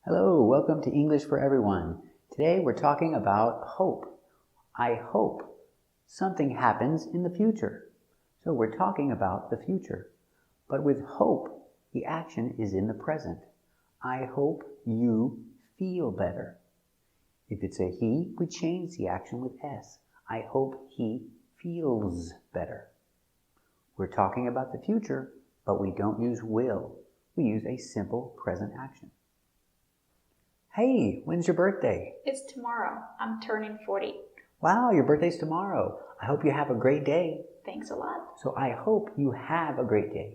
Hello, welcome to English for Everyone. Today we're talking about hope. I hope something happens in the future. So we're talking about the future. But with hope, the action is in the present. I hope you feel better. If it's a he, we change the action with S. I hope he feels better. We're talking about the future, but we don't use will. We use a simple present action. Hey, when's your birthday? It's tomorrow. I'm turning 40. Wow, your birthday's tomorrow. I hope you have a great day. Thanks a lot. So I hope you have a great day.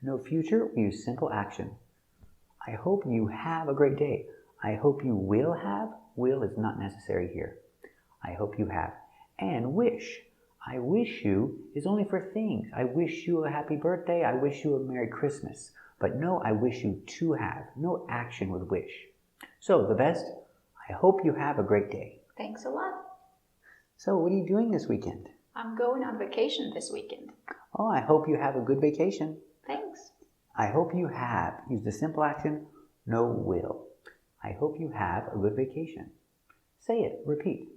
No future, we use simple action. I hope you have a great day. I hope you will have. Will is not necessary here. I hope you have. And wish. I wish you is only for things. I wish you a happy birthday. I wish you a Merry Christmas. But no, I wish you to have. No action with wish. So the best, I hope you have a great day. Thanks a lot. So what are you doing this weekend? I'm going on vacation this weekend. Oh, I hope you have a good vacation. Thanks. I hope you have. Use the simple action, no will. I hope you have a good vacation. Say it, repeat.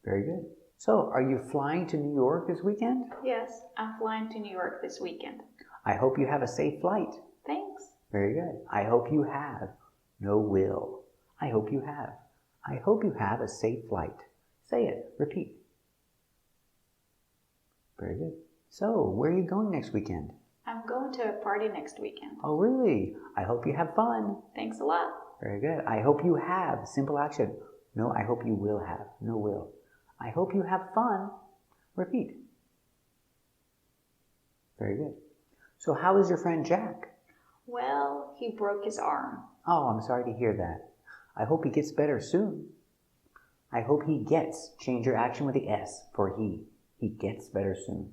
Very good. So, are you flying to New York this weekend? Yes, I'm flying to New York this weekend. I hope you have a safe flight. Thanks. Very good. I hope you have. No will. I hope you have. I hope you have a safe flight. Say it. Repeat. Very good. So, where are you going next weekend? I'm going to a party next weekend. Oh, really? I hope you have fun. Thanks a lot. Very good. I hope you have. Simple action. No, I hope you will have. No will. I hope you have fun. Repeat. Very good. So, how is your friend Jack? Well, he broke his arm. Oh, I'm sorry to hear that. I hope he gets better soon. I hope he gets. Change your action with the S for he. He gets better soon.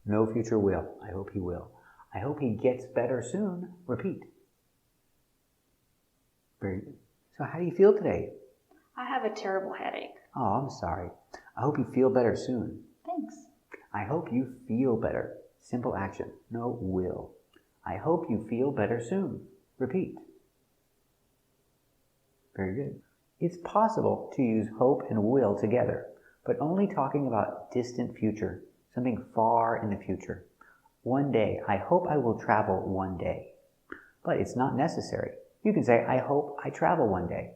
No future will. I hope he will. I hope he gets better soon. Repeat. Very good. So how do you feel today? I have a terrible headache. Oh, I'm sorry. I hope you feel better soon. Thanks. I hope you feel better. Simple action. No will. I hope you feel better soon. Repeat. Very good. It's possible to use hope and will together, but only talking about distant future, something far in the future. One day, I hope I will travel one day. But it's not necessary. You can say, I hope I travel one day.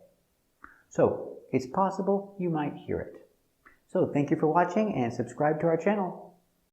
So, it's possible you might hear it. So, thank you for watching and subscribe to our channel.